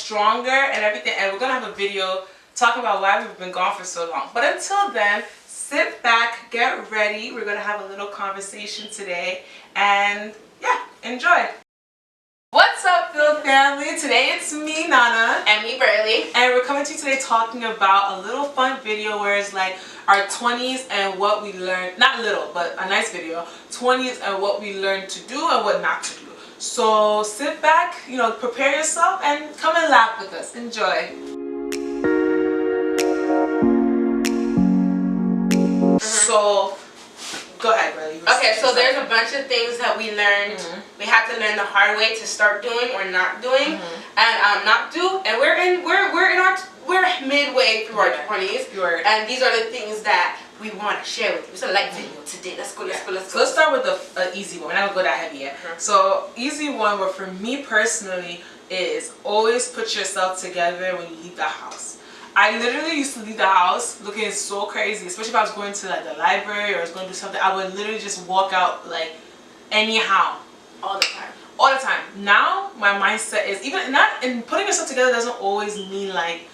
stronger and everything, and we're gonna have a video talking about why we've been gone for so long. But until then, sit back, get ready. We're gonna have a little conversation today, and yeah, enjoy. What's up, Phil family? Today it's me, Nana, and me, Berlyh, and we're coming to you today talking about a little fun video where it's like our 20s and what we learned. Not little, but a nice video. 20s and what we learned to do and what not to do. So sit back, prepare yourself, and come and laugh with us. Enjoy. So, go ahead, Berlyh. Okay, so there's a bunch of things that we learned. We had to learn the hard way to start doing or not doing, and we're midway through our 20s, and these are the things that we want to share with you. It's a light video today. Let's go. So let's start with the easy one. We're not gonna go that heavy yet. So easy one, but for me personally, is always put yourself together when you leave the house. I literally used to leave the house looking so crazy, especially if I was going to like the library or I was going to do something. I would literally just walk out like anyhow. All the time. All the time. Now my mindset is putting yourself together doesn't always mean like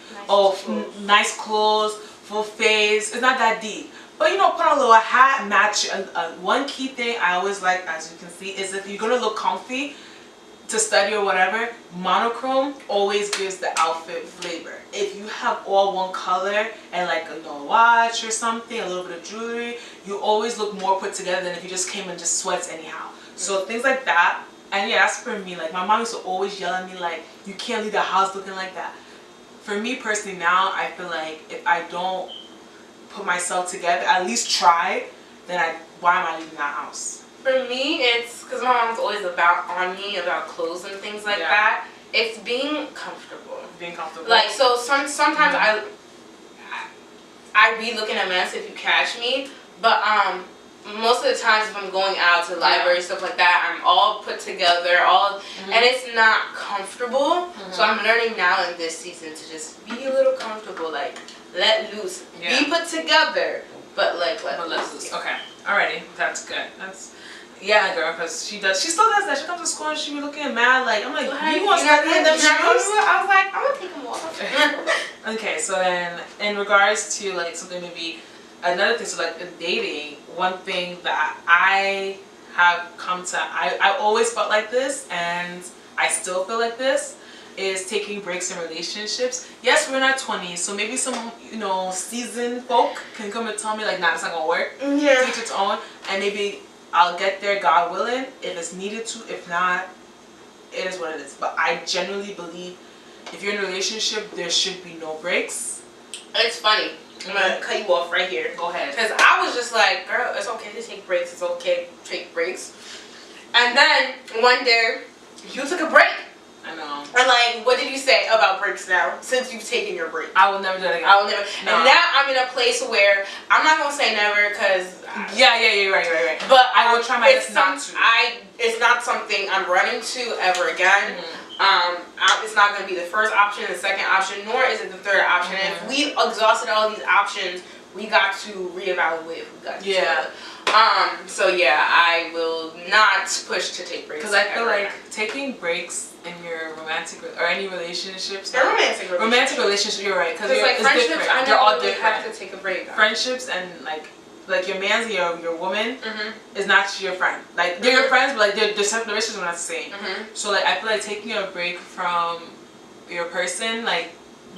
nice clothes, full face. It's not that deep. But put on a little hat, match. One key thing I always like, as you can see, is if you're gonna look comfy to study or whatever, monochrome always gives the outfit flavor. If you have all one color and like a watch or something, a little bit of jewelry, you always look more put together than if you just came and just sweats anyhow. So things like that. And yeah, that's for me. Like my mom used to always yell at me like, you can't leave the house looking like that. For me personally now, I feel like if I don't put myself together, at least try, then why am I leaving that house? For me, it's because my mom's always on me about clothes and things like that. It's being comfortable. Being comfortable. Like, so sometimes I be looking a mess if you catch me, but most of the times if I'm going out to the library, stuff like that, I'm all put together, and it's not comfortable. So I'm learning now in this season to just be a little comfortable, like let loose, be put together, but like let loose. Okay, alrighty, that's good. Yeah, girl, because she still does that. She comes to school and she be looking mad like, I'm like, you want to start in them shoes? I was like, I'm gonna take them off. Okay, so then in regards to like something maybe another thing, so like in dating, one thing that I have come to, I always felt like this and I still feel like this, is taking breaks in relationships. Yes, we're in our 20s, so maybe some seasoned folk can come and tell me like, nah, it's not gonna work. Yeah. Teach its own, and maybe I'll get there, God willing, if it's needed to. If not, it is what it is. But I genuinely believe if you're in a relationship, there should be no breaks. It's funny. I'm gonna cut you off right here. Go ahead. Because I was just like, girl, it's okay to take breaks. It's okay to take breaks. And then one day, you took a break. I know. And like, what did you say about breaks now? Since you've taken your break. I will never do it again. I will never. No. And now I'm in a place where I'm not gonna say never because. Yeah, you're right. But I will try my best not to. It's not something I'm running to ever again. It's not gonna be the first option, the second option, nor is it the third option. If we exhausted all these options, we got to reevaluate if we got to. So yeah, I will not push to take breaks. Because I feel like taking breaks in your romantic or any relationships. Romantic relationships, you're right. Because like it's friendships, different. They're all different. Have to take a break. Friendships and like your man's your woman is not your friend. Like they're your friends, but like they're separate relationships are not the same. So like I feel like taking a break from your person, like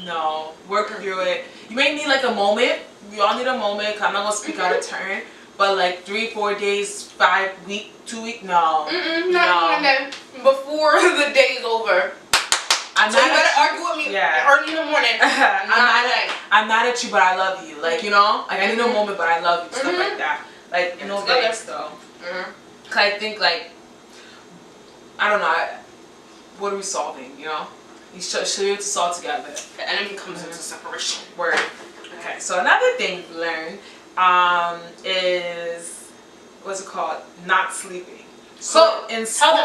no, work through it. You may need like a moment. We all need a moment. Cause I'm not gonna speak out of turn. But like 3-4 days, 5 weeks, 2 weeks, no. Not even then. Before the day is over. You better argue with me early in the morning. I'm mad at you, but I love you. Like, like I need a moment, but I love you. Stuff like that. Like, no breaks though. Cause I think like, I don't know, what are we solving, You should to solve together. The enemy comes into separation. Word. Okay, so another thing we learned is, what's it called? Not sleeping. So in school,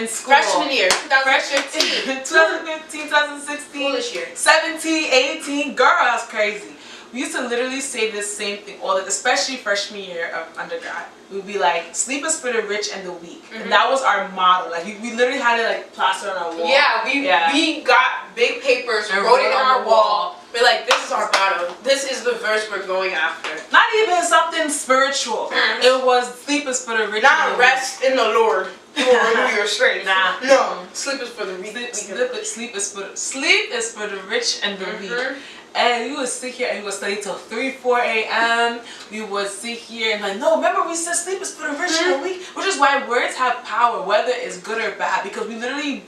freshman year, 2015, 2016, foolish year, 17, 18, girl, that's crazy. We used to literally say this same thing especially freshman year of undergrad. We'd be like, sleep is for the rich and the weak. And that was our motto. Like we literally had it like plastered on our wall. Yeah, we got big papers, wrote it on our wall. We're like, this is our motto. This is the verse we're going after. Not even something spiritual. It was sleep is for the rich. Not rest in the Lord. You will renew your strength. Nah. No. Sleep is for the weak. Sleep is for the rich and the weak. And we would sit here and we would study till 3, 4 a.m. We would sit here and like, no, remember we said sleep is for the rich and the weak? Which is why words have power, whether it's good or bad. Because we literally,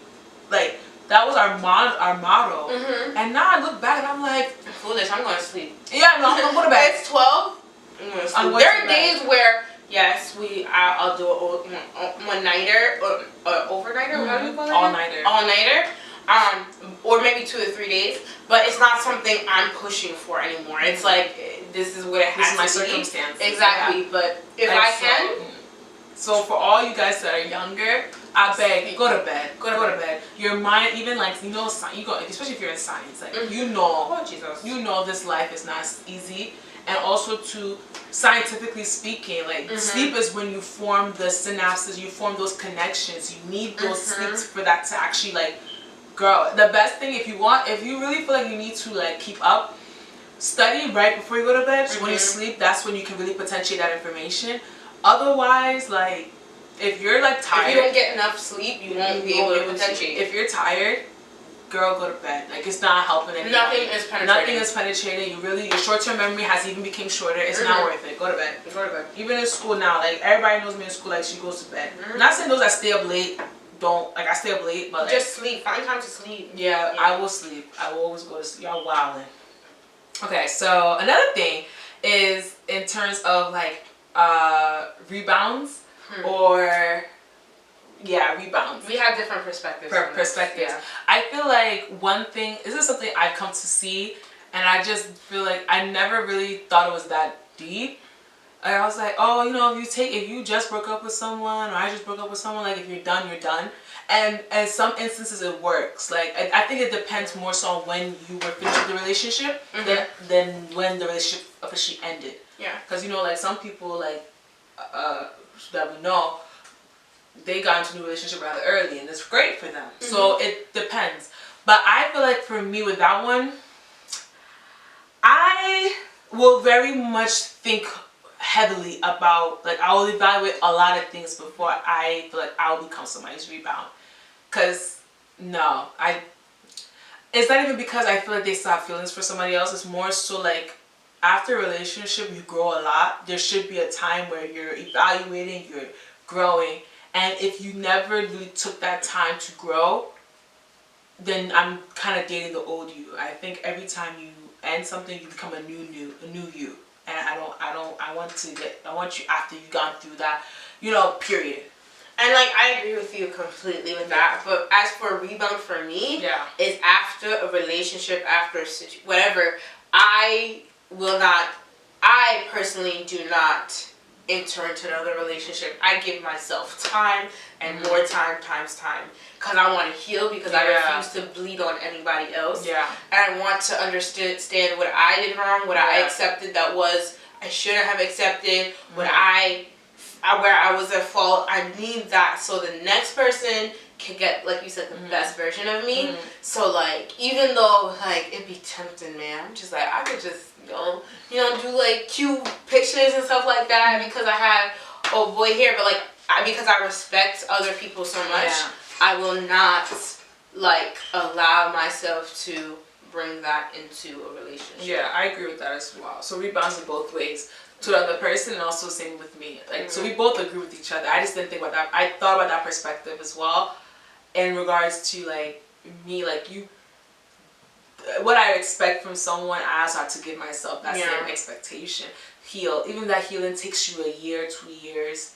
like, that was our motto. And now I look back and I'm like, foolish, I'm going to sleep. Yeah, no, I'm going to go to bed. It's 12. I'm going to sleep. There are days where, yes, I'll do a one-nighter or overnighter. What do you call it? All-nighter. All-nighter. Or maybe 2 or 3 days, but it's not something I'm pushing for anymore. It's like, this is what it has to be. This is my circumstance. Exactly, but if like, I can. So for all you guys that are younger, I beg, go to bed. Go to bed. Your mind, even like, you know, you go, especially if you're in science, like, you know, you know this life is not easy. And also to, scientifically speaking, like, sleep is when you form the synapses, you form those connections. You need those sleeps for that to actually, like, girl, the best thing, if you really feel like you need to, like, keep up, study right before you go to bed. So when you sleep, that's when you can really potentiate that information. Otherwise, like, if you're, like, tired, if you don't get enough sleep, you won't be able to potentiate. If you're tired, girl, go to bed. Like, it's not helping anybody. Nothing is penetrating. Nothing is penetrating. Your short-term memory has even become shorter. It's not worth it. Go to bed. Go to bed. Even in school now, like, everybody knows me in school, like, she goes to bed. I'm not saying those that stay up late don't, like, I stay up late, but, like, just sleep. Find time to sleep. Yeah, I will sleep. I will always go to sleep. Y'all wildin'. Okay, so another thing is in terms of, like, rebounds or rebounds. We have different perspectives. Yeah. I feel like one thing, this is something I've come to see, and I just feel like I never really thought it was that deep. I was like, oh, you know, if you just broke up with someone, or I just broke up with someone, like, if you're done, you're done. And in some instances it works. Like, I think it depends more so on when you were finished with the relationship than when the relationship officially ended. Yeah. Because, you know, like, some people, like, that we know, they got into a new relationship rather early, and it's great for them. So it depends. But I feel like for me with that one, I will very much think heavily about, like, I will evaluate a lot of things before I feel like I will become somebody's rebound. Because, no, it's not even because I feel like they still have feelings for somebody else. It's more so like, after a relationship, you grow a lot. There should be a time where you're evaluating, you're growing. And if you never really took that time to grow, then I'm kind of dating the old you. I think every time you end something, you become a new you. And I want you after you've gone through that, you know, period. And, like, I agree with you completely with that. But as for a rebound for me, is after a relationship, after whatever, I personally do not enter into another relationship. I give myself time and more time times time. Because I want to heal, because I refuse to bleed on anybody else. Yeah. And I want to understand what I did wrong, what I accepted that I shouldn't have accepted, where I was at fault. I need that so the next person can get, like you said, the best version of me. So, like, even though, like, it'd be tempting, man, I'm just like, I could just, do, like, cute pictures and stuff like that because I have a boy here, but, like, because I respect other people so much, I will not, like, allow myself to bring that into a relationship. Yeah, I agree with that as well. So rebounds in both ways. To the other person and also same with me. Like, so we both agree with each other. I just didn't think about that. I thought about that perspective as well in regards to, like, me, like, what I expect from someone, I also have to give myself that same expectation. Heal. Even that healing takes you a year, 2 years.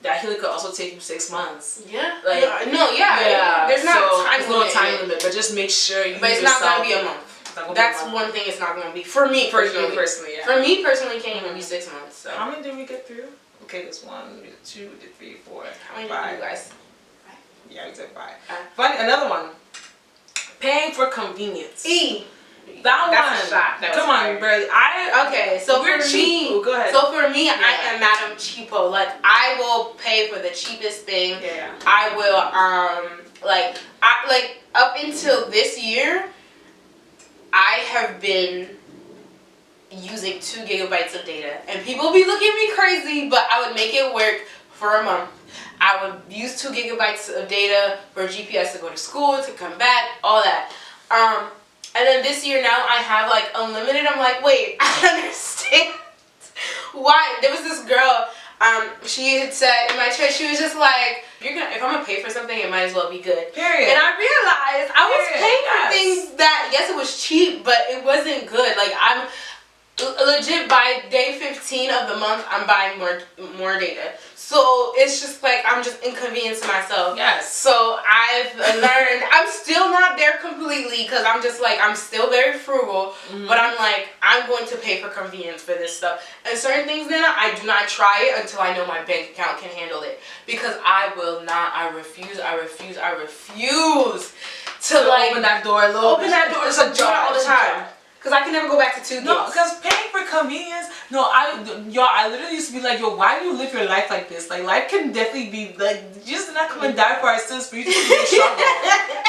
That healing could also take you 6 months. Yeah. Like, There's no time limit, but just make sure you. But it's not gonna be a month. That's one thing it's not going to be. For me personally. For me personally, it can't even be 6 months. So. How many did we get through? Okay, there's 1, we did 2, we did 3, 4, How many 5. did you guys? Yeah, we did 5. Funny, another one. Paying for convenience. That That's one. a shot. That was Come on, fire. Berlyh. Okay, so We're for cheap. me, Oh, go ahead. so for me, Yeah. I am Madam Cheapo. Like I will pay for the cheapest thing. Yeah. I will like up until this year, I have been using 2 gigabytes of data, and people be looking at me crazy, but I would make it work for a month. I would use 2 gigabytes of data for GPS to go to school, to come back, all that. And then this year now I have like unlimited. I'm like, wait, I don't understand why. There was this girl, she had said in my church, she was just like, if I'm gonna pay for something, it might as well be good. Period. And I realized I was paying for Yes. things that, yes, it was cheap, but it wasn't good. Like I'm legit by day 15 of the month, I'm buying more data. So it's just like I'm just inconveniencing myself. Yes. So I've learned. I'm still not there completely because I'm just like I'm still very frugal. But I'm like I'm going to pay for convenience for this stuff. And certain things then I do not try it until I know my bank account can handle it, because I will not. I refuse to like open that door a little. open that door. It's a jar all the time. Because I can never go back to 2 gigs. No, because paying for convenience. No, I literally used to be like, yo, why do you live your life like this? Like, life can definitely be like, Jesus did not come and die for our sins for you to see the struggle.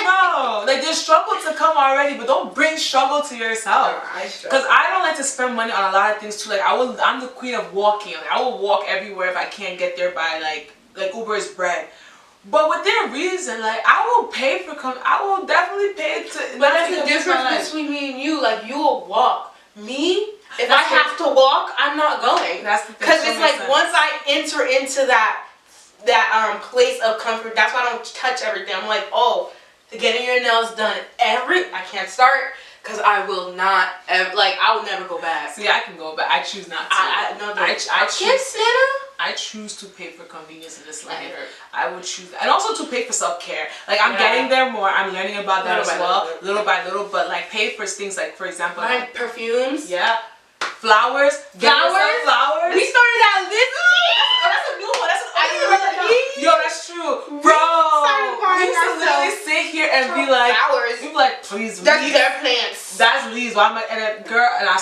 No, like there's struggle to come already, but don't bring struggle to yourself. Because I don't like to spend money on a lot of things too. Like I'm the queen of walking. Like, I will walk everywhere if I can't get there by like Uber is bread. But within reason, like I will pay for I will definitely pay to. But that's the difference between me and you. Like you will walk. Me, if I have to walk, I'm not going. That's the thing. Because it's like once I enter into that place of comfort, that's why I don't touch everything. I'm like, oh, to getting your nails done I can't start because I will not ever, like I will never go back. See, I can go back. I choose not to. I choose to pay for convenience in this life. I would choose that. And also to pay for self-care. Like I'm getting there more. I'm learning about that as well, little by little. But like pay for things like, for example, like perfumes. Yeah. Flowers. Flowers. We started that this week. Oh, that's a new one. That's yo, that's true, bro. We used to literally sit here and be like, flowers. We'd be like, please, that's their plants. That's leaves. Well, and a girl, and I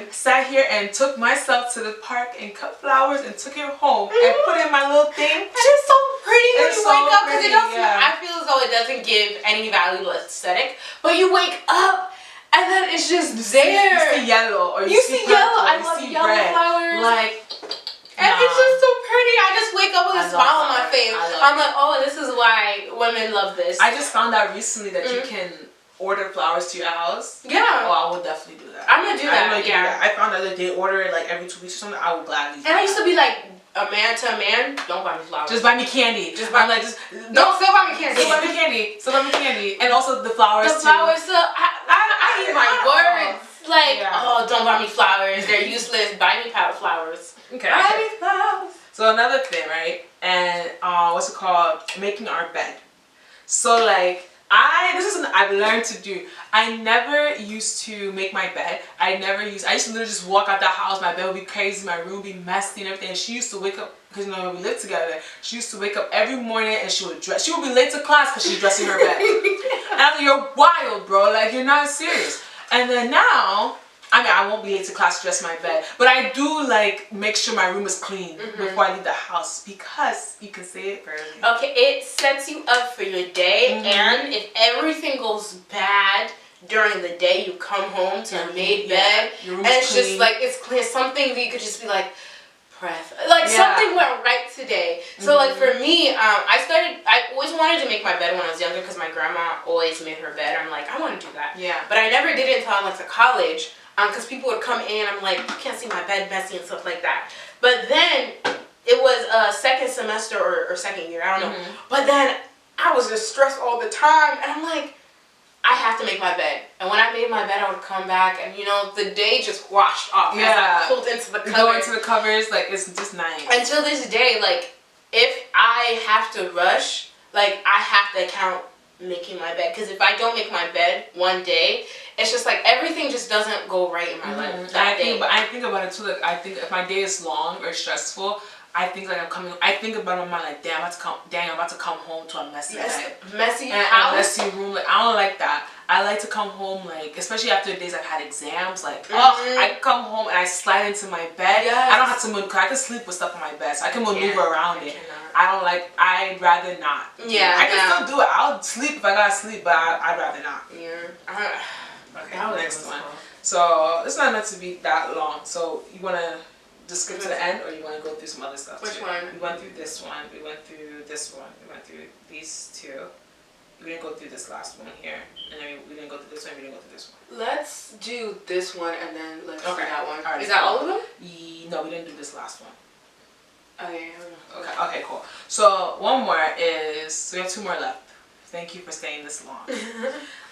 sat here and took myself to the park and cut flowers and took it home and put in my little thing. And it's so pretty when you wake up because it doesn't. Yeah. I feel as though it doesn't give any valuable aesthetic, but you wake up. And then it's just there. You see yellow, or you see yellow. I love yellow flowers. Like, and it's just so pretty. I just wake up with a smile on my face. I'm like, oh, this is why women love this. I just found out recently that you can order flowers to your house. Yeah. Oh, I will definitely do that. I'm gonna do that. I found out that they order it like every 2 weeks or something. I would gladly do that. And I used to be like, a man to a man, don't buy me flowers. Just buy me candy. Still buy me candy. Still buy me candy. And also the flowers too. I eat my words. Like, oh, don't buy me flowers. They're useless. Buy me flowers. Okay. Buy me flowers. So another thing, right? And what's it called? Making our bed. So like, this is something I've learned to do. I never used to make my bed. I used to literally just walk out the house. My bed would be crazy. My room would be messy and everything. And she used to wake up, because when we lived together, she used to wake up every morning and she would dress. She would be late to class because she's dressing her bed. And I'm like, you're wild, bro. Like, you're not serious. And then now, I won't be late to class to dress my bed, but I do like make sure my room is clean before I leave the house, because you can say it, Berlyh. Okay, it sets you up for your day, and if everything goes bad during the day, you come home to a made bed, and it's clean. Just like it's clear. Something that you could just be like, like something went right today. So like for me, I always wanted to make my bed when I was younger because my grandma always made her bed. I'm like, I want to do that. Yeah. But I never did it until I went to college. Because people would come in, I'm like, you can't see my bed messy and stuff like that. But then it was second semester or second year, I don't know. But then I was just stressed all the time, and I'm like, I have to make my bed. And when I made my bed, I would come back, and the day just washed off. Yeah. I pulled into the covers. Go into the covers, like it's just nice. Until this day, like if I have to rush, like I have to count making my bed, because if I don't make my bed one day, it's just like everything just doesn't go right in my life that day. I think about it too. Like I think if my day is long or stressful, I think like I think about it in my mind like, damn, I'm about to come home to a messy bed. Messy and house? a messy room. Like, I don't like that. I like to come home, like, especially after the days I've had exams, like, I come home and I slide into my bed. Yes. I don't have to move, I can sleep with stuff on my bed, so I can maneuver around it. I'd rather not. Yeah. I can still do it. I'll sleep if I gotta sleep, but I'd rather not. Yeah. Okay, next one. So, it's not meant to be that long, so you wanna just skip to the end, or you want to go through some other stuff? Which one? We went through this one. We went through this one. We went through these two. We didn't go through this last one here, and then we didn't go through this one. We didn't go through this one. Let's do this one, and then let's do that one. Right, is that all of them? No, we didn't do this last one. Okay. Okay, cool. So one more is, so we have two more left. Thank you for staying this long.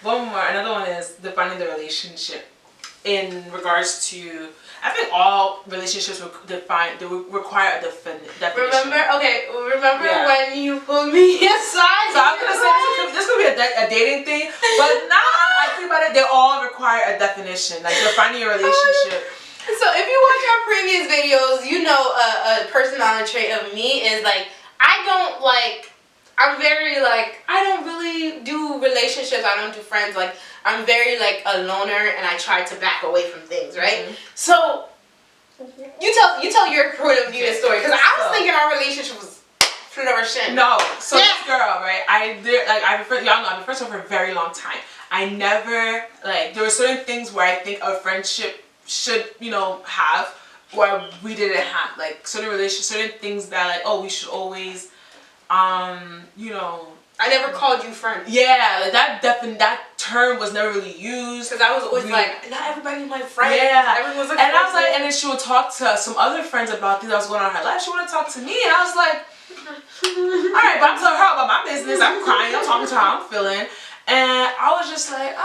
Another one is defining the relationship in regards to. I think all relationships require a definition. Remember when you put me aside? So I was gonna say this could be a dating thing, but now I think about it, they all require a definition, like defining your relationship. So if you watch our previous videos, you know a personality trait of me is like I'm very like I don't really do relationships. I don't do friends. Like I'm very like a loner, and I try to back away from things, right? So you tell your point of view of the story, because I was thinking our relationship was flourishing. No, so this girl, right? I've been friends with her for a very long time. I never there were certain things where I think a friendship should have where we didn't have, like certain things that we should always I never called you friend. Yeah, like that term was never really used. Because I was always like, not everybody's my friend. Yeah. Everyone's a friend. And I was like, and then she would talk to some other friends about things that was going on in her life. She wouldn't talk to me, and I was like, alright, but I'm telling her about my business. I'm crying, I'm talking to her how I'm feeling. And I was just like,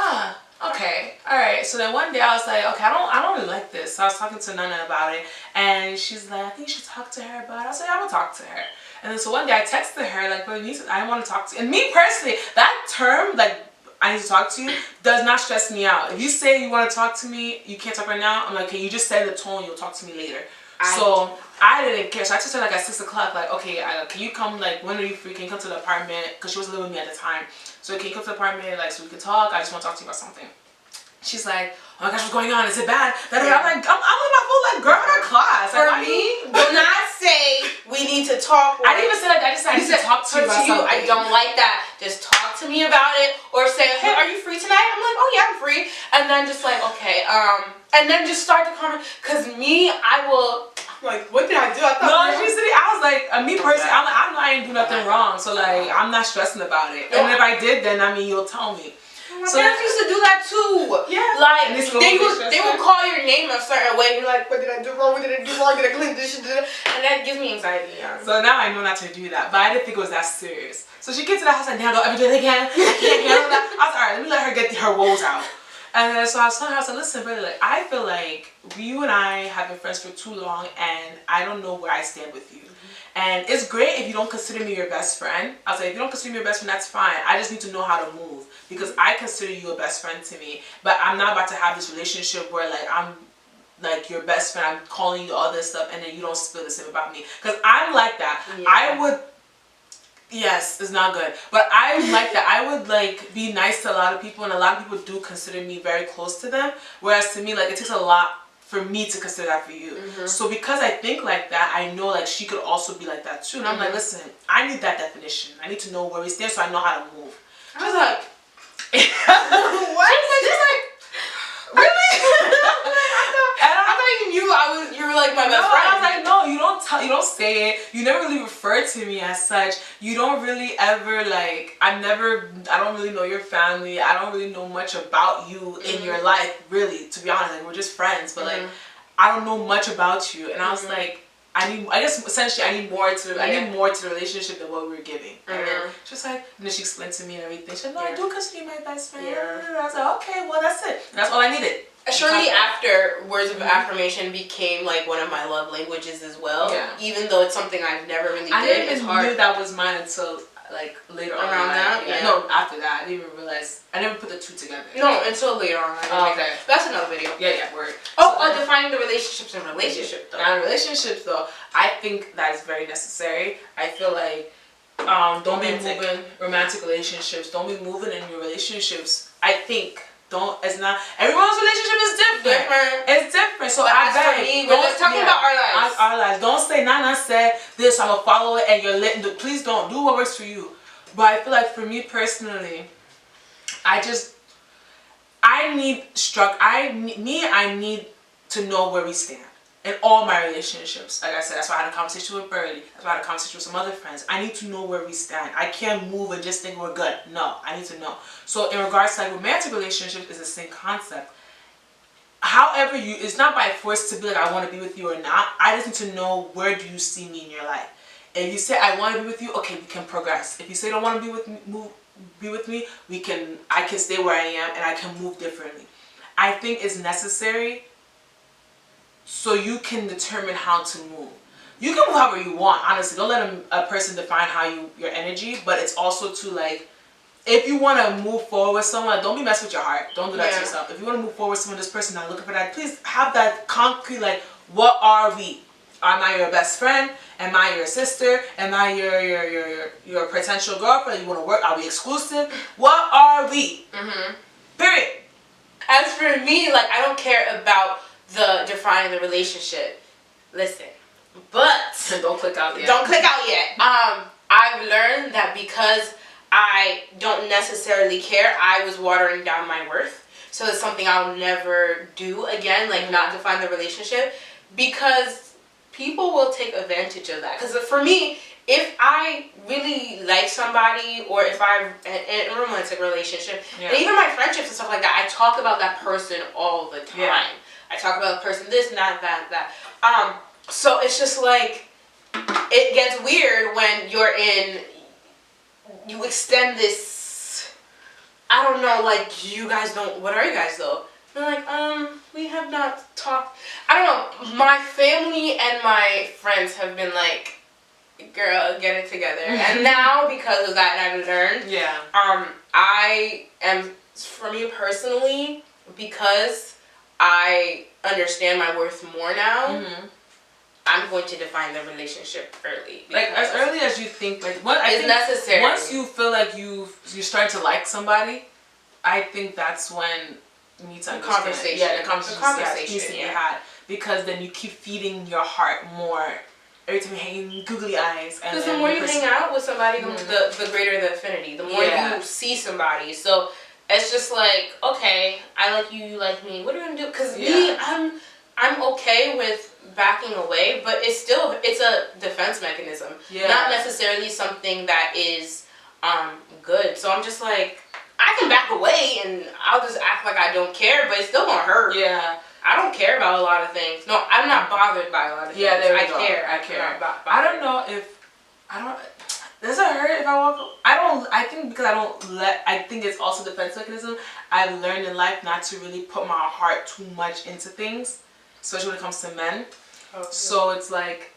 okay, alright. So then one day I was like, okay, I don't really like this. So I was talking to Nana about it, and she's like, I think you should talk to her about it. I was like, I'm gonna talk to her. And then so one day I texted her like, I want to talk to you. And me personally, that term, like, I need to talk to you, does not stress me out. If you say you want to talk to me, you can't talk right now, I'm like, okay, you just set the tone, you'll talk to me later. So I didn't care. So I texted her like at 6 o'clock, like, okay, can you come, like, when are you free? Can you come to the apartment? Because she was living with me at the time. So can you come to the apartment, like, so we can talk? I just want to talk to you about something. She's like, oh my gosh, what's going on? Is it bad? I'm like, I'm in my full like girl in class. For me, do not say we need to talk. I didn't even say that. I just said I need to talk to you about something. I don't like that. Just talk to me about it, or say, hey, are you free tonight? I'm like, oh yeah, I'm free. And then just like, okay, and then just start the conversation. Cause me, I'm like, what did I do? I was like, me personally, I'm not even do nothing wrong. So like, I'm not stressing about it. And if I did, then I mean, you'll tell me. My parents used to do that too. Yeah. Like they would call your name a certain way. You're like, what did I do wrong? What did I do wrong? Did I clean this? And that gives me anxiety. Yeah. So now I know not to do that. But I didn't think it was that serious. So she gets to the house and now do ever do it again. I can't handle that. I was alright. Let me let her get her woes out. And then so I was telling her, I said, listen, Berlyh, like I feel like you and I have been friends for too long, and I don't know where I stand with you. And it's great if you don't consider me your best friend. I was like, if you don't consider me your best friend, that's fine. I just need to know how to move, because I consider you a best friend to me. But I'm not about to have this relationship where like I'm like your best friend, I'm calling you all this stuff, and then you don't feel the same about me. Because I'm like that. Yeah. Yes, it's not good. But I'm like that. I would like be nice to a lot of people, and a lot of people do consider me very close to them. Whereas to me, like it takes a lot for me to consider that for you. So because I think like that, I know like she could also be like that too. And I'm like, listen, I need that definition. I need to know where we stand so I know how to move. I was like, what? Just like, really? I thought you knew you were like my best friend. I was like, no, you don't say it. You never really refer to me as such. You don't really ever like, I don't really know your family. I don't really know much about you in your life, really, to be honest. Like, we're just friends, but like, I don't know much about you. And I was like, I guess essentially I need more to the relationship than what we were giving. And then she was like, and then she explained to me and everything. She said, no, I do consider you my best friend. I was like, okay, well that's it. That's all I needed. Shortly after, words of affirmation became like one of my love languages as well. Yeah. Even though it's something I've never really did. It's hard. I never knew that was mine until like later on. Around that? Yeah. No, after that. I didn't even realize. I never put the two together. No, until later on. Okay. That's another video. Yeah, word. Defining the relationships in relationship though. Now in relationships though, I think that is very necessary. I feel like don't be moving romantic relationships. Don't be moving in your relationships. I think it's not everyone's relationship is different. It's different. So I beg. We're talking about our lives. Our lives. Don't say Nana said this. I'm gonna follow it, and you're letting. Please don't do what works for you. But I feel like for me personally, I need to know where we stand in all my relationships. Like I said, that's why I had a conversation with Berlyh. That's why I had a conversation with some other friends. I need to know where we stand. I can't move and just think we're good. No, I need to know. So in regards to like romantic relationships, it's the same concept. However, it's not by force to be like I want to be with you or not. I just need to know where do you see me in your life. If you say I want to be with you, okay, we can progress. If you say you don't want to be with me, I can stay where I am and I can move differently. I think it's necessary so you can determine how to move. You can move however you want, honestly. Don't let a person define your energy, but it's also to like, if you want to move forward with someone, don't be messing with your heart. Don't do that to yourself. If you want to move forward with someone, this person not looking for that, please have that concrete, like, what are we? Am I your best friend? Am I your sister? Am I your potential girlfriend? You want to work? Are we exclusive? What are we? Period. As for me, like, I don't care about the defining the relationship. Listen, but don't click out yet. Don't click out yet. I've learned that because I don't necessarily care, I was watering down my worth. So it's something I'll never do again, like not define the relationship, because people will take advantage of that. Because for me, if I really like somebody, or if I'm in a romantic relationship, and even my friendships and stuff like that, I talk about that person all the time. Yeah. I talk about the person this and that. So it's just like, it gets weird when you extend this, I don't know, like, what are you guys though? They're like, we have not talked. I don't know, my family and my friends have been like, girl, get it together. And now, because of that, and I've learned, I am, for me personally, because I understand my worth more now, I'm going to define the relationship early. Like, as early as you think, like, it's necessary. Once you feel like you're starting to like somebody, I think that's when you need to understand. Conversation. Yeah, the conversation needs to be had. Because then you keep feeding your heart more. Every time you hang googly eyes. Because the more you hang out with somebody, the greater the affinity. The more you see somebody. So it's just like, okay, I like you, you like me. What are we gonna do? Because me, I'm okay with backing away, but it's a defense mechanism. Yeah. Not necessarily something that is good. So I'm just like, I can back away and I'll just act like I don't care, but it's still gonna hurt. Yeah. I don't care about a lot of things. No, I'm not bothered by a lot of things. Yeah, I care. I don't know if does it hurt if I walk? I think because I think it's also defense mechanism. I've learned in life not to really put my heart too much into things, especially when it comes to men. Oh, so it's like,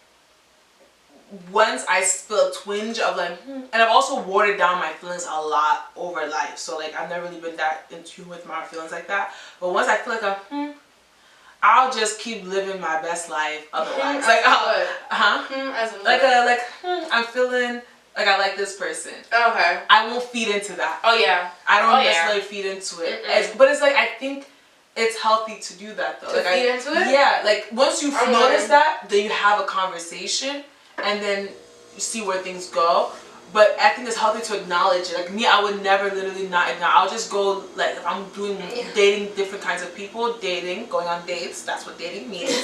once I feel a twinge of like, and I've also watered down my feelings a lot over life. So like, I've never really been that in tune with my feelings like that. But once I feel like I'll just keep living my best life otherwise. Like, I'm feeling like I like this person. Okay. I won't feed into that. Oh yeah. I don't necessarily feed into it. But it's like, I think it's healthy to do that though. To feed into it? Yeah. Like, once you've noticed that, then you have a conversation and then you see where things go. But I think it's healthy to acknowledge it. Like me, I would never literally not acknowledge. I'll just go, like, if I'm dating different kinds of people, going on dates, that's what dating means. I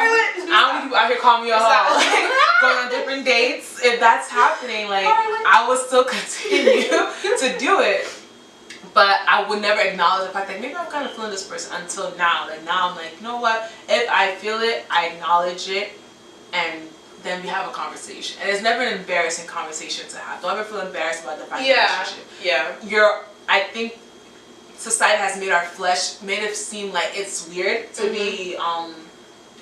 don't need people out here calling me a hoe. Going on different dates. If that's happening, like, I would still continue to do it. But I would never acknowledge the fact that maybe I'm kind of feeling this person until now. Like, now I'm like, you know what? If I feel it, I acknowledge it, and then we have a conversation. And it's never an embarrassing conversation to have. Don't ever feel embarrassed about the fact relationship. Yeah. I think society has made it seem like it's weird to be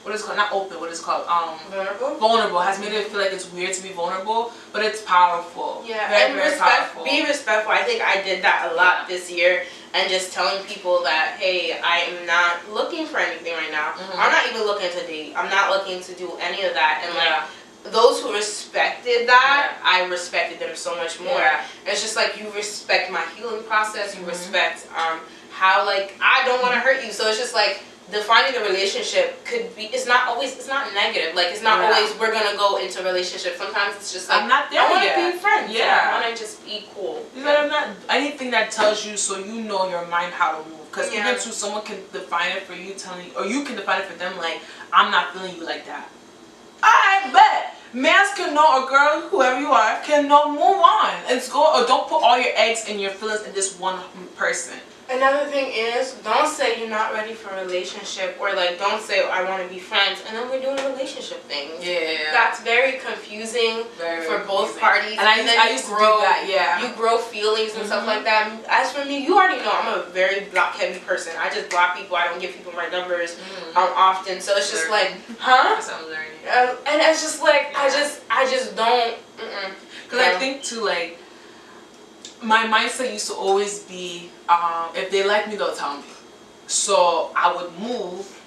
what is it called? Not open. What is it called? Vulnerable. Vulnerable has made it feel like it's weird to be vulnerable, but it's powerful. Yeah, very, and very powerful. being respectful. I think I did that a lot this year, and just telling people that, hey, I am not looking for anything right now. I'm not even looking to date. I'm not looking to do any of that, and like those who respected that, I respected them so much more. It's just like you respect my healing process. You respect how like I don't want to hurt you. So it's just like defining the relationship could be. It's not negative. Like it's not always we're gonna go into a relationship. Sometimes it's just like I'm not there I want yet. to be friends. Yeah. I want to just be cool. You know, I'm not anything that tells you so you know your mind how to move. Because even too, someone can define it for you, telling you, or you can define it for them. Like I'm not feeling you like that. I bet. Mans can know, or girl, whoever you are, can know, move on. Let's go, or don't put all your eggs and your feelings in this one person. Another thing is, don't say you're not ready for a relationship, or like don't say I want to be friends, and then we're doing relationship things. Yeah. That's very confusing for both parties. And I used to do that, You grow feelings and stuff like that. As for me, you already know I'm a very block heavy person. I just block people. I don't give people my numbers often. So it's just like, That's what I'm learning. And it's just like, I just don't. Because I think too, like, my mindset used to always be, if they like me, they'll tell me. So I would move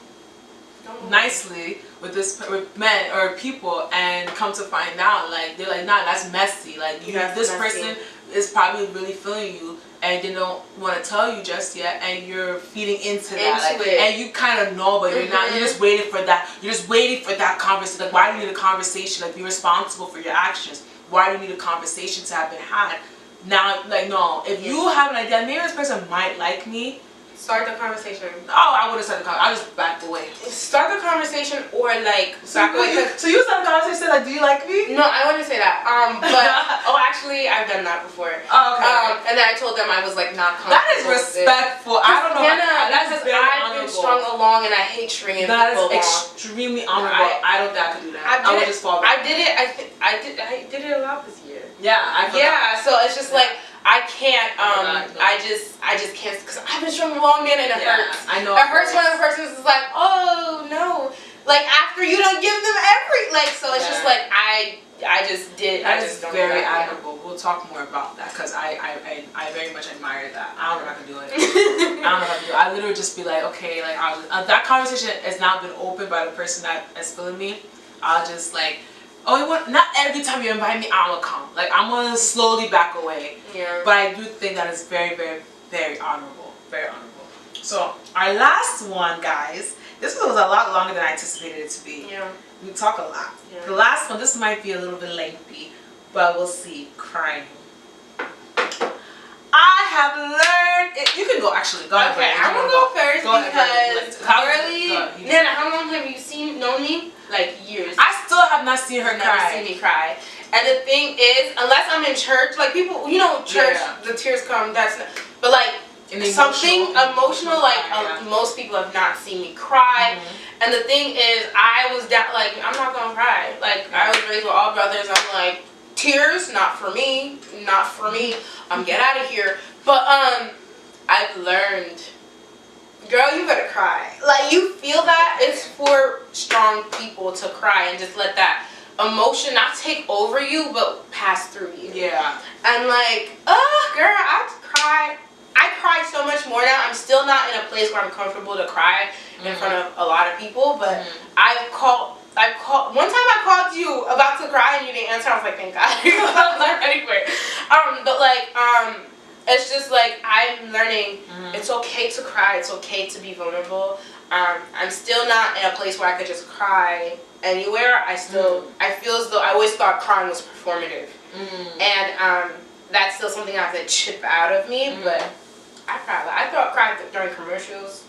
nicely with men or people, and come to find out, like they're like, nah, that's messy. Like this person is probably really feeling you, and they don't want to tell you just yet, and you're feeding into that, like, and you kind of know, but you're not. You're just waiting for that. You're just waiting for that conversation. Like, why do you need a conversation? Like, be responsible for your actions. Why do you need a conversation to have been had? Now, like, no, if you have an idea, maybe this person might like me. Start the conversation. Oh, I wouldn't start the conversation. I'll just back away. Start the conversation, or like back away. So you start the conversation, like, do you like me? No, I wouldn't say that. But actually, I've done that before. Oh, okay. And then I told them I was like not comfortable. That is respectful. I don't know. That's because I've been strung along, and I hate stringing people along. That is extremely honorable. I don't think I could do that. I would just fall back. I did it. I did it a lot this year. Yeah, I forgot. Yeah, so it's just like I can't. I just can't, because I've been strung along, man, and it hurts. I know. It hurts when the person is like, oh no, like after you don't give them so it's just like I just did. That is very admirable. We'll talk more about that, because I very much admire that. I don't know if I can do it. I don't know if I can do it. I literally just be like, okay, like that conversation has now been opened by the person that is feeling me. I'll just like, oh, not every time you invite me, I'm gonna come. Like, I'm gonna slowly back away. Yeah. But I do think that is very, very, very honorable. Very honorable. So, our last one, guys. This one was a lot longer than I anticipated it to be. Yeah. We talk a lot. Yeah. The last one, this might be a little bit lengthy, but we'll see. Crying. I have learned it. You can go, actually. Go ahead. Okay, I'm gonna go first because Berlyh. Nana, how long have you known me? Like years. I still have not seen her cry. Never seen me cry. And the thing is, unless I'm in church, like people, you know, church, the tears come. That's not, but like something emotional, like most people have not seen me cry. And the thing is, I was like, I'm not gonna cry. Like I was raised with all brothers. I'm like, tears, not for me, not for me. Get out of here. But I've learned. Girl, you better cry. Like, you feel that? It's for strong people to cry and just let that emotion not take over you, but pass through you. Yeah. And like, girl, I cry. I cry so much more now. I'm still not in a place where I'm comfortable to cry in front of a lot of people, but one time I called you about to cry and you didn't answer. I was like, thank God. I was not ready for it. But like, it's just like I'm learning it's okay to cry, it's okay to be vulnerable. I'm still not in a place where I could just cry anywhere. I feel as though I always thought crying was performative. And that's still something I have to chip out of me, but I cry. I thought crying during commercials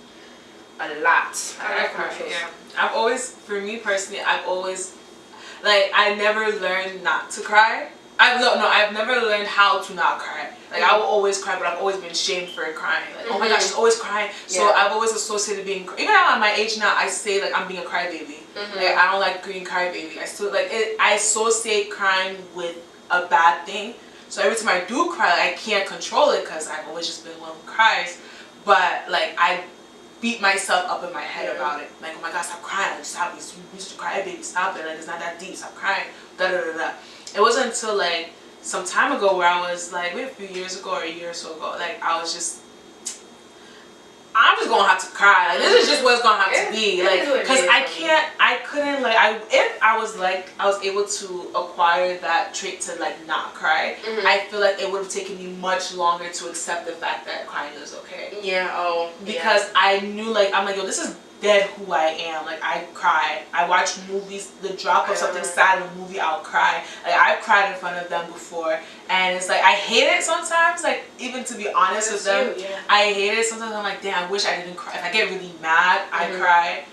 a lot. I like commercials. Yeah. I've always, for me personally, I never learned not to cry. I've never learned how to not cry. Like, I will always cry, but I've always been shamed for crying. Like, oh my gosh, she's always crying. So I've always associated being, even at my age now, I say like I'm being a crybaby. Like, I don't like being crybaby. I still like it. I associate crying with a bad thing. So every time I do cry, like, I can't control it because I've always just been one who cries. But like beat myself up in my head about it. Like, oh my God, stop crying. Like, stop. You used to cry, baby. Stop it. Like, it's not that deep. Stop crying. Da da da da. It wasn't until like some time ago where I was like, maybe a few years ago or a year or so ago, like I was just, I'm just gonna have to cry. Like, this is just what it's gonna have to be. Like, cause I couldn't like, if I was able to acquire that trait to like not cry, I feel like it would have taken me much longer to accept the fact that crying is okay. Yeah. Oh. Because I knew like, I'm like, yo, this is dead who I am. Like, I cry. I watch movies, the drop of something sad in a movie, I'll cry. Like, I've cried in front of them before, and it's like, I hate it sometimes, like, even to be honest with them, I hate it sometimes. I'm like, damn, I wish I didn't cry. If I get really mad, I cry.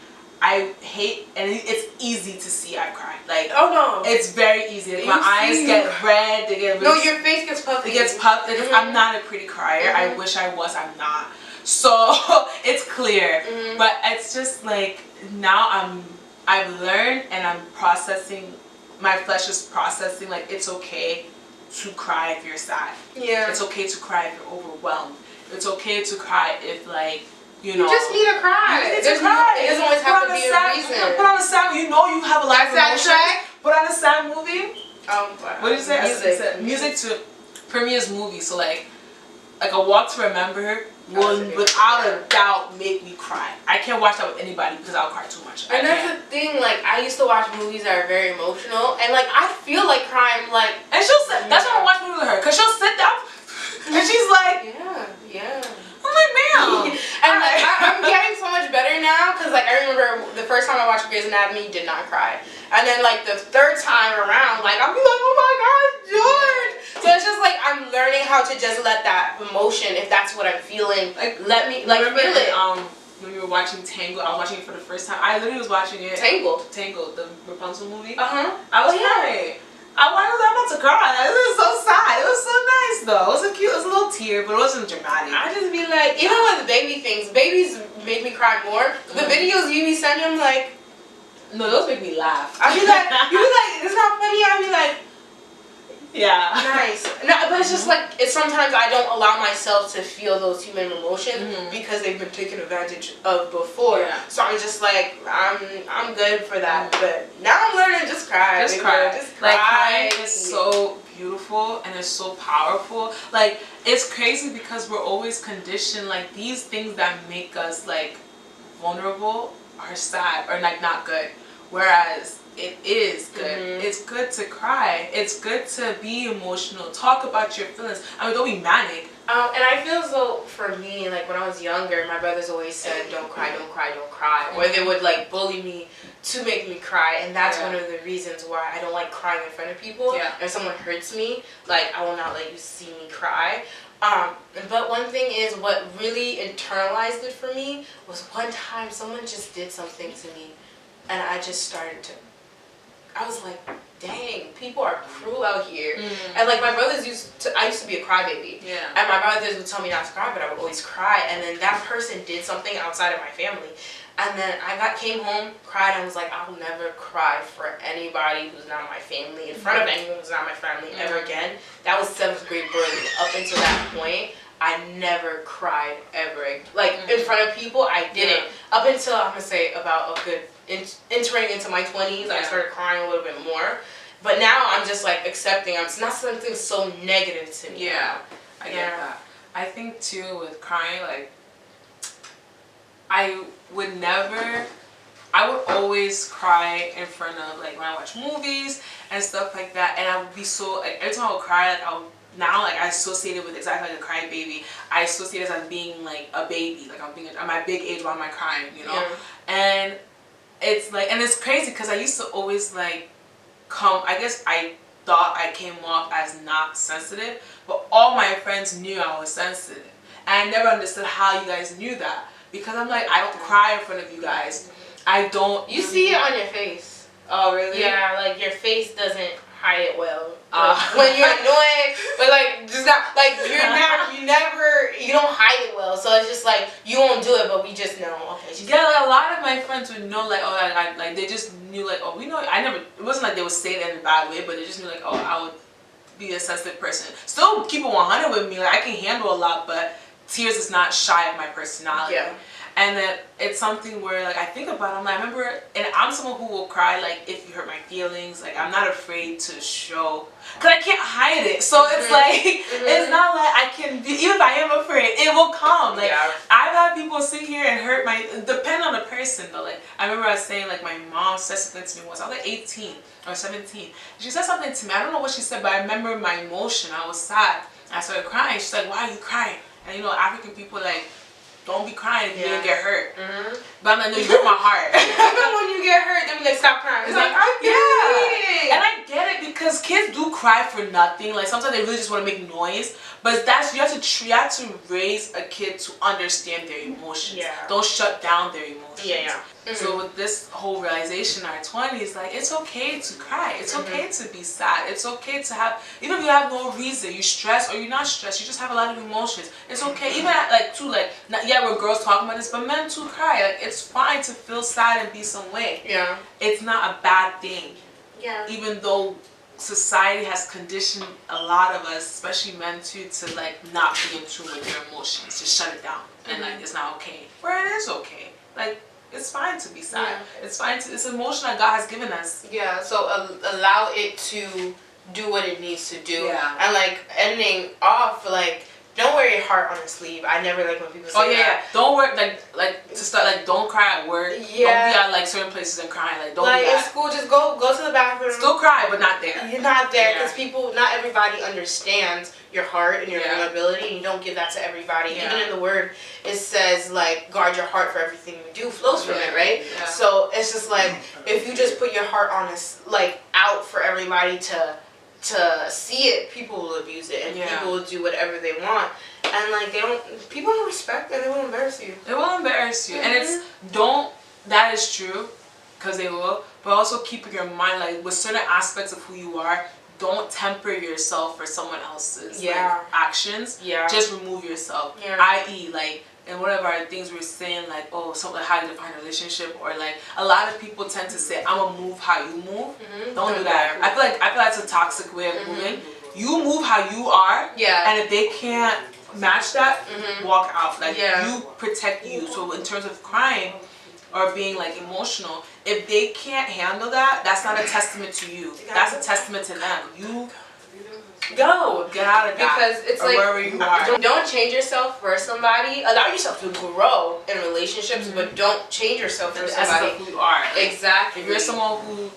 I hate, and it's easy to see I cry. Like, oh no, it's very easy. Like, my eyes get red, they get really, no, your face gets puffy. It gets puffed. Like, I'm not a pretty crier. I wish I was. I'm not. So it's clear, but it's just like now I've learned and I'm processing. My flesh is processing like it's okay to cry if you're sad. Yeah. It's okay to cry if you're overwhelmed. It's okay to cry if like you know. You just need to cry. You need to cry. It doesn't always have to be a reason. Put on a sad. You know you have a lot of emotions. Put on a sad movie. What did you say? Music. Music to for me is movie. So like A Walk to Remember will without a doubt make me cry. I can't watch that with anybody because I'll cry too much. And that's the thing, like I used to watch movies that are very emotional and like I feel like crying like, and she'll sit, that's why I watch movies with her, because she'll sit down and she's like, yeah. I'm like, ma'am. And like I'm getting so much better now because like I remember the first time I watched Grey's Anatomy, did not cry. And then like the third time around, like I'll be like, oh my God, George. So it's just like I'm learning how to just let that emotion, if that's what I'm feeling, like let me like feel it. When we were watching Tangled, I was watching it for the first time. I literally was watching it. Tangled, the Rapunzel movie. I was crying. I'm about to cry. This is so sad. It was so nice though. It was a cute, it was a little tear, but it wasn't dramatic. I just be like, even with baby things, babies make me cry more. The videos you be sending, I'm like, no, those make me laugh. I be like, you be like, it's not funny. I be like, yeah, nice. No, but it's just like it's sometimes I don't allow myself to feel those human emotions because they've been taken advantage of before. Yeah. So I'm just like I'm good for that. But now I'm learning to just cry. Just cry. Just cry. Like crying is so beautiful and it's so powerful. Like it's crazy because we're always conditioned. Like these things that make us like vulnerable are sad or like not good. Whereas it is good. It's good to cry. It's good to be emotional. Talk about your feelings. I mean, don't be manic. And I feel as though for me, like when I was younger, my brothers always said, "Don't cry, don't cry, don't cry," or they would like bully me to make me cry, and that's one of the reasons why I don't like crying in front of people. Yeah. If someone hurts me, like I will not let you see me cry. But one thing is, what really internalized it for me was one time someone just did something to me, and I just started to. I was like, dang, people are cruel out here. And like my brothers I used to be a crybaby. Yeah. And my brothers would tell me not to cry, but I would always cry. And then that person did something outside of my family. And then came home, cried, and was like, I'll never cry for anybody who's not my family, in front of anyone who's not my family ever again. That was 7th grade Berlyh. Up until that point, I never cried ever. Like in front of people, I didn't. Up until I'm gonna say about a good entering into my 20s, I started crying a little bit more. But now I'm just like accepting. It's not something so negative to me. Yeah, I get that. I think too with crying, like I would always cry in front of like when I watch movies and stuff like that, and I would be so like every time I would cry, like I associate it with exactly like a crying baby. I associate it as being like a baby, like I'm my big age while I'm crying, you know. And it's like, and it's crazy because I used to always like I guess I thought I came off as not sensitive, but all my friends knew I was sensitive, and I never understood how you guys knew that, because I'm like, I don't cry in front of you guys. I don't. You see it on your face. Oh really? Yeah, like your face doesn't hide it well. When you're annoyed, but like just not like you don't hide it well. So it's just like you won't do it, but we just know. Okay. Yeah, like, a lot of my friends would know like, oh, like they just knew like, oh, we know. It wasn't like they would say that in a bad way, but they just knew like, oh, I would be a sensitive person. Still keep it 100 with me. Like I can handle a lot, but tears is not shy of my personality. Yeah. And then it's something where like I think about it, I remember, and I'm someone who will cry like if you hurt my feelings. Like I'm not afraid to show, cause I can't hide it. So it's like it's not like I can be, even if I am afraid, it will come. Like I've had people sit here and hurt my, depend on the person though. Like I remember I was saying like my mom said something to me once. I was like 18 or 17. She said something to me. I don't know what she said, but I remember my emotion. I was sad. I started crying. She's like, "Why are you crying?" And you know, African people like, don't be crying if you didn't get hurt. But I'm like, no, you hurt my heart. Even when you get hurt, they be like, stop crying. It's like, I get it. And I get it because kids do cry for nothing. Like sometimes they really just want to make noise. But that's you have to raise a kid to understand their emotions. Don't shut down their emotions. So with this whole realization in our 20s, like it's okay to cry. It's okay to be sad. It's okay to have, even if you have no reason, you stress or you're not stressed, you just have a lot of emotions. It's okay. Even at, like too, like we're girls talking about this, but men too cry. Like it's fine to feel sad and be some way. It's not a bad thing. Even though society has conditioned a lot of us, especially men too, to like not be in tune with their emotions, to shut it down, and like it's not okay. Where it is okay. Like it's fine to be sad. It's fine to. It's an emotion that God has given us. So allow it to do what it needs to do. And like ending off, like don't wear your heart on your sleeve. I never like when people say that. Don't work like to start like don't cry at work. Don't be at like certain places and crying. Like don't like do that. in school, just go to the bathroom. Still cry, but not there. You're not there because people, not everybody understands your heart and your vulnerability, and you don't give that to everybody. Even in the word, it says like guard your heart for everything you do flows from it, right? So it's just like if you just put your heart on this like out for everybody to see it, people will abuse it and people will do whatever they want, and like people don't respect and they will embarrass you. They will embarrass you, and it's that is true, because they will, but also keep in your mind like with certain aspects of who you are, don't temper yourself for someone else's like, actions. Just remove yourself. I.e. like in one of our things we were saying like, oh, something how you define a relationship, or like a lot of people tend to say I'm gonna move how you move. Don't do that. I feel like that's a toxic way of moving. You move how you are, and if they can't match that, walk out. Like you protect you. So in terms of crying or being like emotional, if they can't handle that, that's not a testament to you. That's a testament to them. You get out of that, because it's or like wherever you are. Don't change yourself for somebody. Allow yourself to grow in relationships, but don't change yourself for somebody. Essence of who you are. Exactly. If you're someone who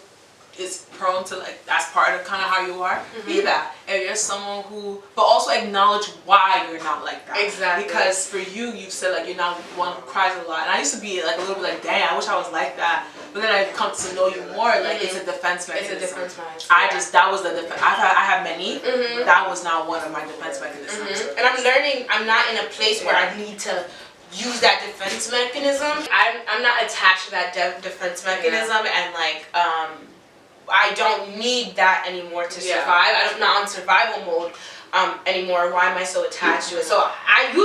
is prone to like, that's part of kind of how you are, be that. If you're someone who, but also acknowledge why you're not like that. Exactly. Because for you said like you're not one who cries a lot, and I used to be like a little bit like, dang, I wish I was like that. But then I come to know you more, like it's a defense mechanism. It's a defense mechanism. That was the defense. I have many. That was not one of my defense mechanisms. And I'm learning. I'm not in a place where I need to use that defense mechanism. I'm not attached to that defense mechanism, and like I don't need that anymore to survive. I'm not on survival mode anymore. Why am I so attached to it? So you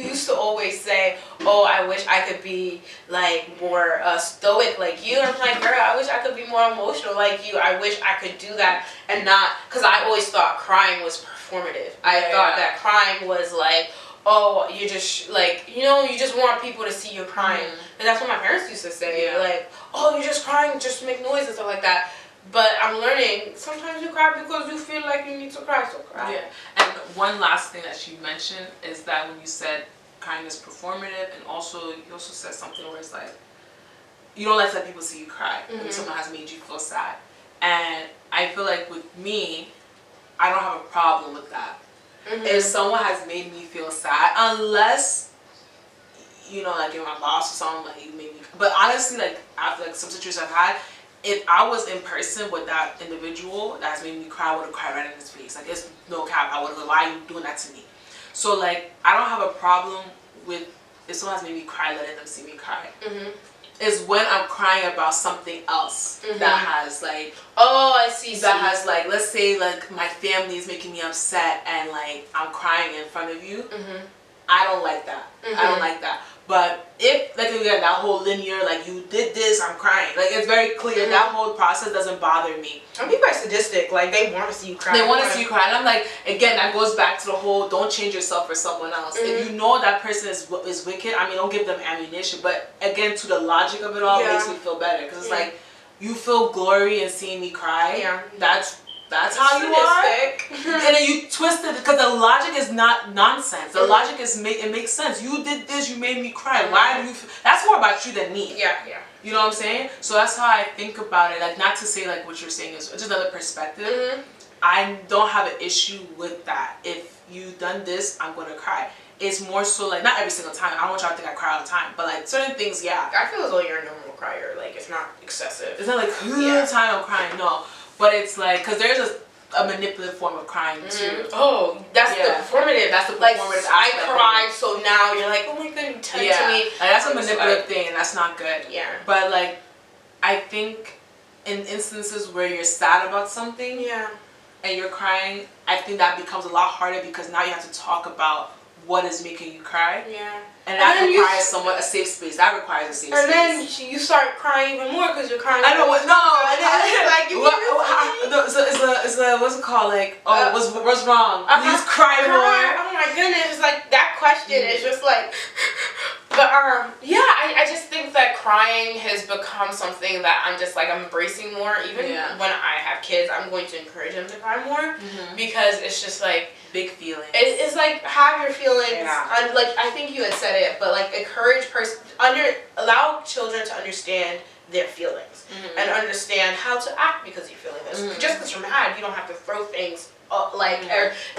used to always say, oh, I wish I could be like more stoic like you. And I'm like, girl, I wish I could be more emotional like you. I wish I could do that and not, because I always thought crying was performative. I thought that crying was like, oh, you just like, you just want people to see you crying. And that's what my parents used to say. Like, oh, you're just crying, just make noise and stuff like that. But I'm learning, sometimes you cry because you feel like you need to cry, so cry. And one last thing that you mentioned is that when you said crying is performative, and also you also said something where it's like, you don't let people see you cry when someone has made you feel sad. And I feel like with me, I don't have a problem with that. If someone has made me feel sad, unless like you're my boss or something, like you made me. But honestly, like after like some situations I've had, if I was in person with that individual that has made me cry, I would have cried right in his face. Like it's no cap. I would have like, why are you doing that to me? So like I don't have a problem with if someone has made me cry, letting them see me cry. Is when I'm crying about something else that has like, oh, I see, that has like, let's say like my family is making me upset and like I'm crying in front of you. I don't like that. I don't like that. But if, like, again, that whole linear, like, you did this, I'm crying. Like, it's very clear. That whole process doesn't bother me. And people are sadistic. Like, they want to see you cry. They want to see you cry. And I'm like, again, that goes back to the whole, don't change yourself for someone else. If you know that person is wicked, I mean, don't give them ammunition. But, again, to the logic of it all, it makes me feel better. Because it's like, you feel glory in seeing me cry. Yeah. That's how you are. And then you twist it, because the logic is not nonsense. The logic is, it makes sense. You did this, you made me cry. Why do you that's more about you than me. Yeah. You know what I'm saying? So that's how I think about it. Like, not to say like what you're saying is just another perspective. I don't have an issue with that. If you done this, I'm gonna cry. It's more so like, not every single time. I don't want y'all to think I cry all the time, but like certain things, yeah. I feel as though you're a normal crier. Like, it's not excessive. It's not like the time I'm crying, no. But it's like, because there's a manipulative form of crying too. Oh, that's the performative. That's the like, performative I cried, so now you're like, oh my god, you tend to me. Like, that's a manipulative thing, and that's not good. Yeah. But like, I think in instances where you're sad about something, and you're crying, I think that becomes a lot harder, because now you have to talk about what is making you cry. Yeah. And that requires a safe space. That requires a safe space. And then you start crying even more because you're crying. I know what. No. Like you. It's what's it called? Like, what's wrong? Please cry more. Oh my goodness! It's like that question is just like. But yeah, I just think that crying has become something that I'm just like, I'm embracing more. Even when I have kids, I'm going to encourage them to cry more, because it's just like big feelings. It's like, have your feelings. And like, I think you had said it, but like, allow children to understand their feelings and understand how to act because you're feeling this. Just because you're mad, you don't have to throw things. Or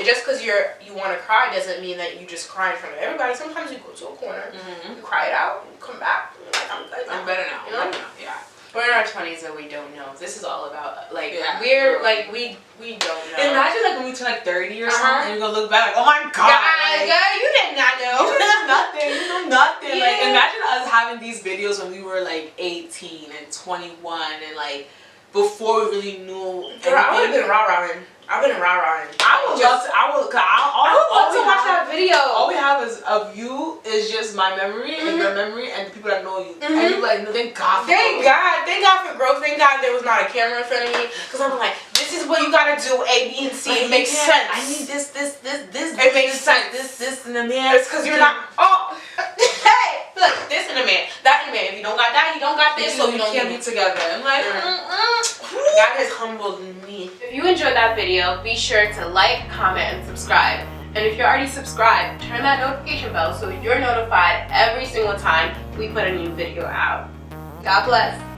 just because you want to cry doesn't mean that you just cry in front of everybody. Sometimes you go to a corner, you cry it out, you come back, and you're like, I'm good now. I'm better now. You know? Yeah. We're in our 20s and we don't know. This is all about we're like we don't know. Imagine like when we turn like 30 or something, and you're gonna look back like, oh my god, girl, you did not know. You know nothing. You know nothing. Like, imagine us having these videos when we were like 18 and 21 and like before we really knew. Girl, I would have been rah-rahing. I've been rah-rahing. I would love to watch that video. All we have is of you is just my memory and your memory and the people that know you. And you're like, no, thank God for growth. Thank God for growth. Thank God there was not a camera in front of me. Because I'm like, this is what you gotta do, A, B, and C. Like, it makes sense. I need this. It makes sense. This, and a man. It's because you're not. Oh, hey, look, this and a man, that and a man. If you don't got that, you don't got this, so you don't can't be together. I'm like, God has humbled me. If you enjoyed that video, be sure to like, comment, and subscribe. And if you're already subscribed, turn that notification bell so you're notified every single time we put a new video out. God bless.